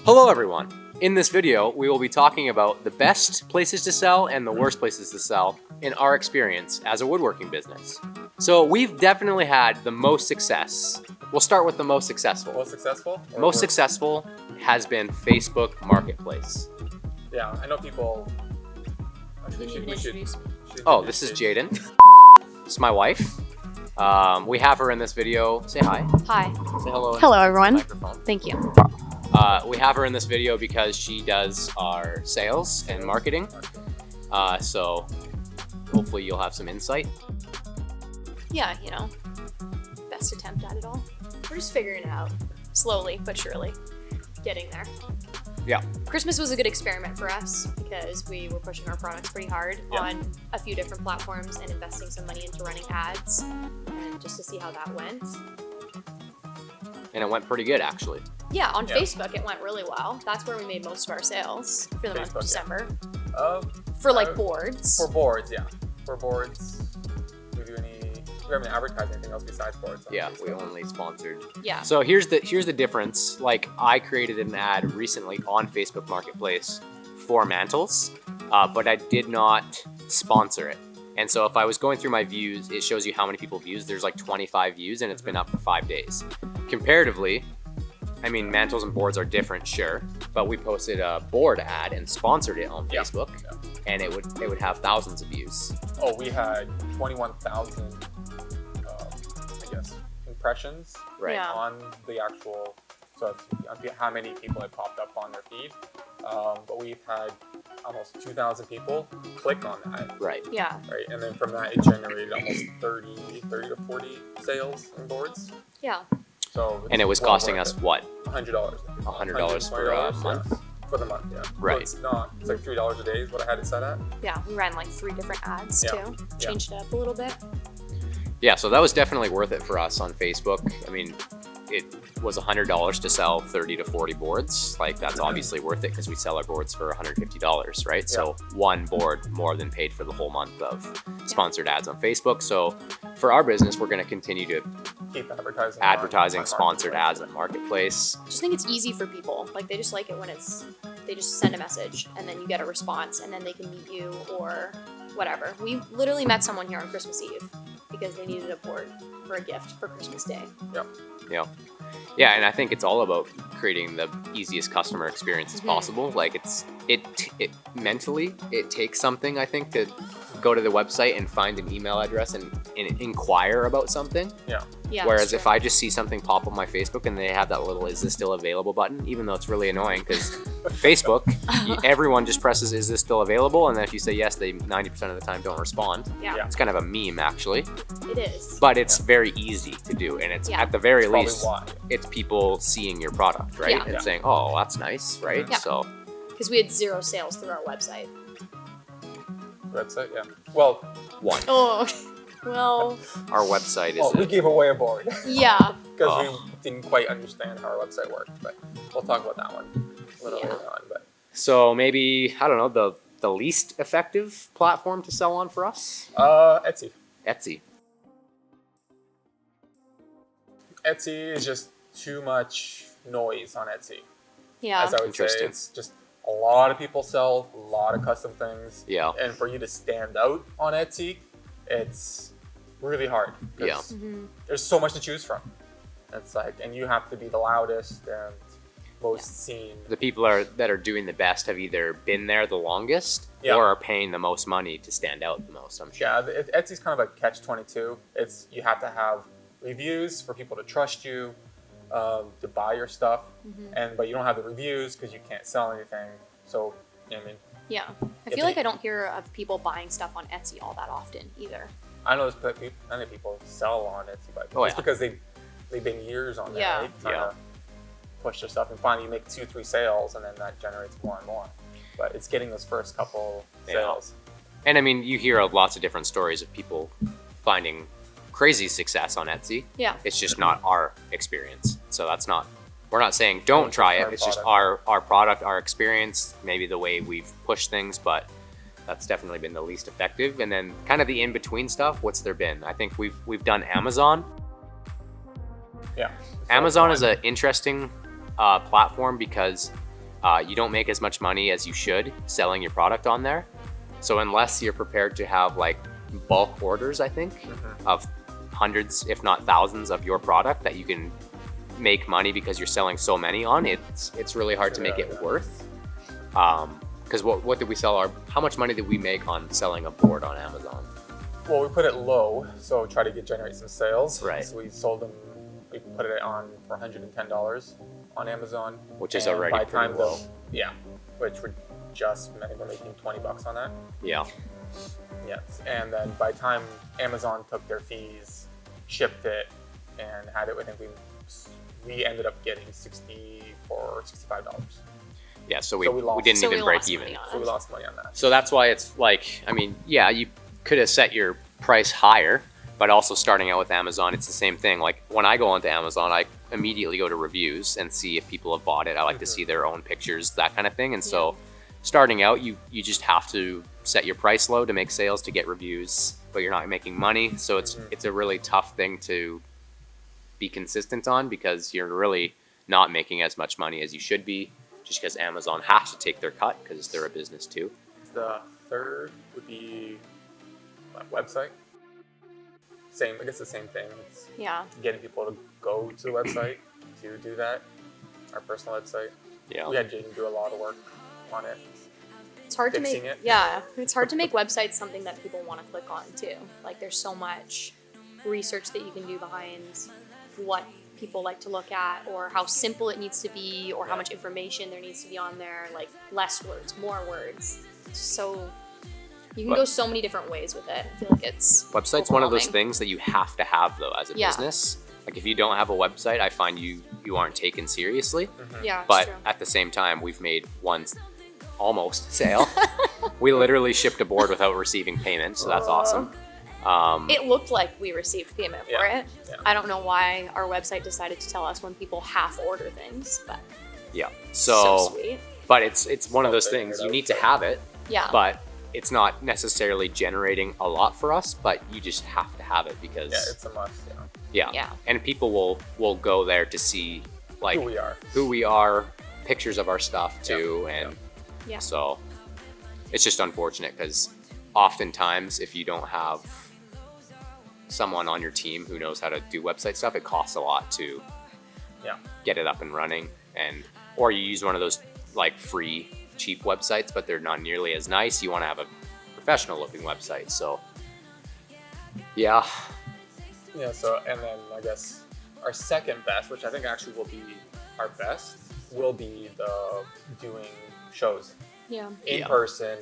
Hello everyone! In this video, we will be talking about the best places to sell and the worst places to sell in our experience as a woodworking business. So we've definitely had the most success. We'll start with the most successful. Most successful? Most successful has been Facebook Marketplace. Yeah, I know people. Oh, this is Jaden. This is my wife. We have her in this video. Say hi. Hi. Say hello. Hello, everyone. Microphone. Thank you. We have her in this video because she does our sales and marketing. So hopefully you'll have some insight. Yeah, you know, best attempt at it all. We're just figuring it out. Slowly, but surely. Getting there. Yeah. Christmas was a good experiment for us because we were pushing our products pretty hard on a few different platforms and investing some money into running ads and just to see how that went. And it went pretty good, actually. Yeah, on Facebook it went really well. That's where we made most of our sales for the month of December. For like boards. For boards, yeah. For boards, do we have any advertising anything else besides boards? Yeah, we only sponsored. Yeah. So here's the difference. Like, I created an ad recently on Facebook Marketplace for mantles, but I did not sponsor it. And so if I was going through my views, it shows you how many people views. There's like 25 views and it's been up for 5 days. Comparatively, I mean, mantles and boards are different, sure, but we posted a board ad and sponsored it on Facebook, and it would have thousands of views. Oh, we had 21,000, I guess, impressions on the actual. So it's how many people had popped up on their feed. But we've had almost 2,000 people click on that. Right. Yeah. Right, and then from that it generated almost 30 to 40 sales in boards. Yeah. So and it was costing us what? $100. $100 for a month? Yeah. For the month, yeah. Right. So it's like $3 a day is what I had it set at. Yeah, we ran like 3 different ads too. Changed it up a little bit. Yeah, so that was definitely worth it for us on Facebook. I mean, it was $100 to sell 30 to 40 boards. Like, that's obviously worth it because we sell our boards for $150, right? So one board more than paid for the whole month of sponsored ads on Facebook. So for our business, we're going to continue to keep advertising sponsored ads on Marketplace. I just think it's easy for people. Like, they just like it when they just send a message and then you get a response and then they can meet you or whatever. We literally met someone here on Christmas Eve because they needed a board for a gift for Christmas Day. Yeah, and I think it's all about creating the easiest customer experience as possible. Like, it mentally, it takes something, I think, to go to the website and find an email address and inquire about something. Yeah. Whereas if I just see something pop on my Facebook and they have that little "is this still available" button, even though it's really annoying because Facebook, everyone just presses "is this still available," and then if you say yes, they 90% of the time don't respond. Yeah. It's kind of a meme, actually. It is. But it's very easy to do, and it's at the very least, it's people seeing your product, right? Yeah. And saying, "Oh, that's nice," right? Yeah. So. Because we had 0 sales through our website. Website, yeah. Well, one. Oh, well. Our website is. Well, we gave away a board. Yeah. Because we didn't quite understand how our website worked, but we'll talk about that one a little later on. But so maybe, I don't know, the least effective platform to sell on for us? Etsy. Etsy is just too much noise on Etsy. Yeah. As I would say, it's just a lot of people sell a lot of custom things. Yeah. And for you to stand out on Etsy, it's really hard. Yeah. There's so much to choose from. It's like, and you have to be the loudest and most seen. The people that are doing the best have either been there the longest or are paying the most money to stand out the most, I'm sure. Yeah, Etsy's kind of a catch-22. It's, you have to have reviews for people to trust you, to buy your stuff, but you don't have the reviews because you can't sell anything. So, you know what I mean? Yeah. I feel like I don't hear of people buying stuff on Etsy all that often either. I know there's plenty of people sell on Etsy, but it's because they've been years on there, right? Trying to push their stuff, and finally you make 2-3 sales, and then that generates more and more. But it's getting those first couple sales. And I mean, you hear lots of different stories of people finding crazy success on Etsy. Yeah. It's just not our experience. So we're not saying don't try it. It's just our product, our experience, maybe the way we've pushed things, but that's definitely been the least effective. And then kind of the in-between stuff, what's there been? I think we've done Amazon. Yeah. Amazon is an interesting platform because you don't make as much money as you should selling your product on there. So unless you're prepared to have like bulk orders, I think, of hundreds, if not thousands of your product that you can make money because you're selling so many on, it's really hard to make it worth. Because what did we sell how much money did we make on selling a board on Amazon? Well, we put it low, so try to generate some sales. Right. So we sold them, we put it on for $110 on Amazon. Which is already pretty low. Yeah, which we're I think we're making $20 on that. Yeah. Yes, and then by the time Amazon took their fees, shipped it, and had it, I think we ended up getting $65. Yeah, so we didn't even break even. So we lost money on that. So that's why it's like, I mean, yeah, you could have set your price higher, but also starting out with Amazon, it's the same thing. Like when I go onto Amazon, I immediately go to reviews and see if people have bought it. I like to see their own pictures, that kind of thing. And so starting out, you just have to set your price low to make sales, to get reviews, but you're not making money. So it's a really tough thing to be consistent on, because you're really not making as much money as you should be, just because Amazon has to take their cut because they're a business too. The third would be website. I guess the same thing. It's getting people to go to the website to do that. Our personal website. Yeah. We had Jaden do a lot of work on it. It's hard to make it's hard to make websites something that people want to click on too. Like there's so much research that you can do behind what people like to look at, or how simple it needs to be, or how much information there needs to be on there, like less words, more words. So you can go so many different ways with it. I feel like it's website's one of those things that you have to have though as a business. Like if you don't have a website, I find you aren't taken seriously. Yeah, but at the same time, we've made one almost sale. We literally shipped a board without receiving payment, so that's awesome. It looked like we received payment for it. Yeah. I don't know why our website decided to tell us when people half order things, but so sweet. But it's one of those things, you need to have it. Yeah. But it's not necessarily generating a lot for us, but you just have to have it because it's a must. Yeah. And people will go there to see like who we are, pictures of our stuff too, and so it's just unfortunate because oftentimes if you don't have someone on your team who knows how to do website stuff, it costs a lot to get it up and running, or you use one of those like free cheap websites, but they're not nearly as nice. You want to have a professional looking website. So so and then I guess our second best, which I think actually will be our best, will be the doing shows in person,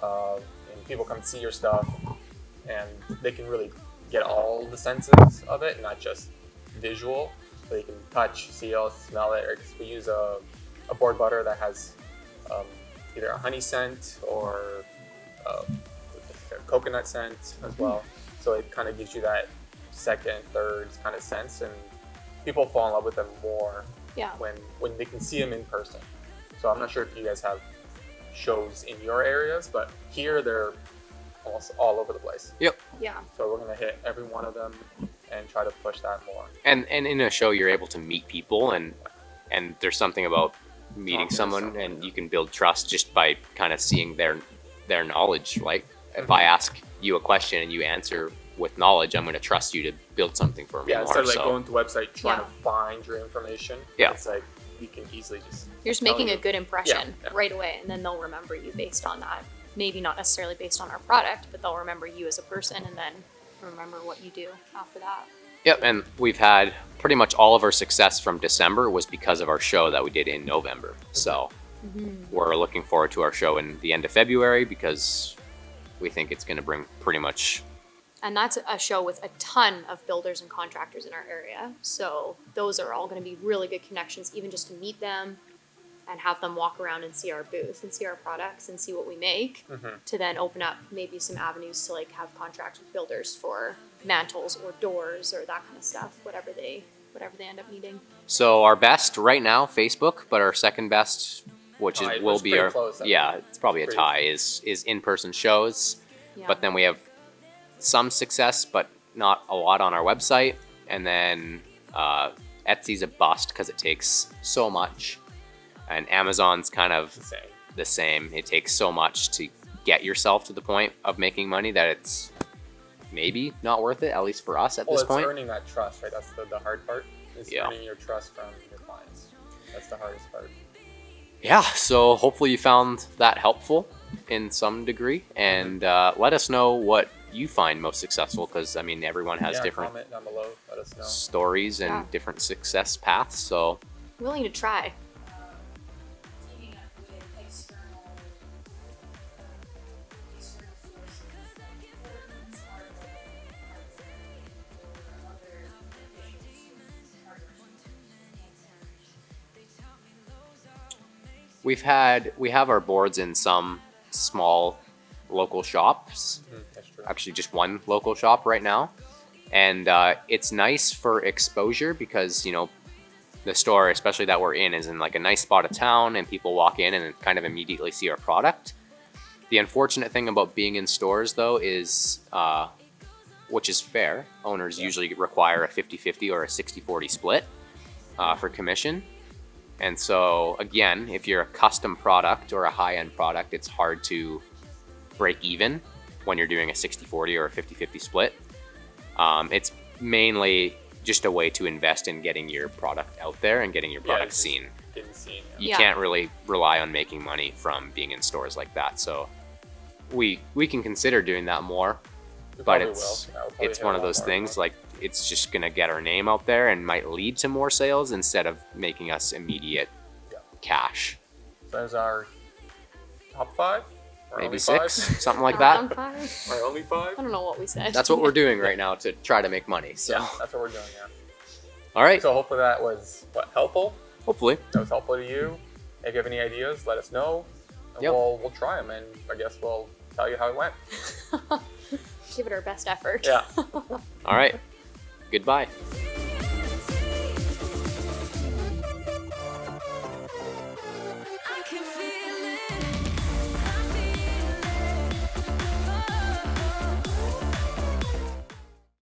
and people come see your stuff and they can really get all the senses of it, not just visual. So you can touch, feel, smell it. Or we use a board butter that has either a honey scent or a coconut scent as well. So it kind of gives you that second, third kind of sense, and people fall in love with them more when they can see them in person. So I'm not sure if you guys have shows in your areas, but here they're almost all over the place. Yep. Yeah. So we're gonna hit every one of them and try to push that more. And in a show you're able to meet people, and there's something about meeting someone and you can build trust just by kind of seeing their knowledge. Like if I ask you a question and you answer with knowledge, I'm going to trust you to build something for me. Instead of like going to the website trying to find your information. It's like you can easily you're just making a good impression right away, and then they'll remember you based on that. Maybe not necessarily based on our product, but they'll remember you as a person and then remember what you do after that. Yep, and we've had pretty much all of our success from December was because of our show that we did in November. So we're looking forward to our show in the end of February because we think it's going to bring pretty much... And that's a show with a ton of builders and contractors in our area. So those are all going to be really good connections, even just to meet them and have them walk around and see our booth and see our products and see what we make, to then open up maybe some avenues to like have contracts with builders for mantles or doors or that kind of stuff, whatever they end up needing. So our best right now, Facebook, but our second best, which will be our close, it's probably a tie, is in-person shows. But then we have some success, but not a lot on our website. And then Etsy's a bust because it takes so much. And Amazon's kind of the same. It takes so much to get yourself to the point of making money that it's maybe not worth it, at least for us at this point. Well, it's earning that trust, right? That's the hard part, is earning your trust from your clients. That's the hardest part. Yeah, so hopefully you found that helpful in some degree, and let us know what you find most successful, because I mean everyone has different comment down below, let us know. Stories and different success paths, so willing to try. we have our boards in some small local shops. That's true. Actually, just one local shop right now, and it's nice for exposure because the store, especially that we're in, is in like a nice spot of town, and people walk in and kind of immediately see our product. The unfortunate thing about being in stores, though, is which is fair. Owners usually require a 50-50 or a 60-40 split for commission. And so, again, if you're a custom product or a high-end product, it's hard to break even when you're doing a 60-40 or a 50-50 split. It's mainly just a way to invest in getting your product out there and getting your product seen. You can't really rely on making money from being in stores like that. So we can consider doing that more, but it's one of those things, like it's just gonna get our name out there and might lead to more sales instead of making us immediate cash. So there's our top 5? Maybe 6, something like that. Or only 5? I don't know what we said. That's what we're doing right now to try to make money. So that's what we're doing. All right. So hopefully that was helpful. Hopefully that was helpful to you. If you have any ideas, let us know. And we'll try them, and I guess we'll tell you how it went. Give it our best effort. Yeah. All right. Goodbye.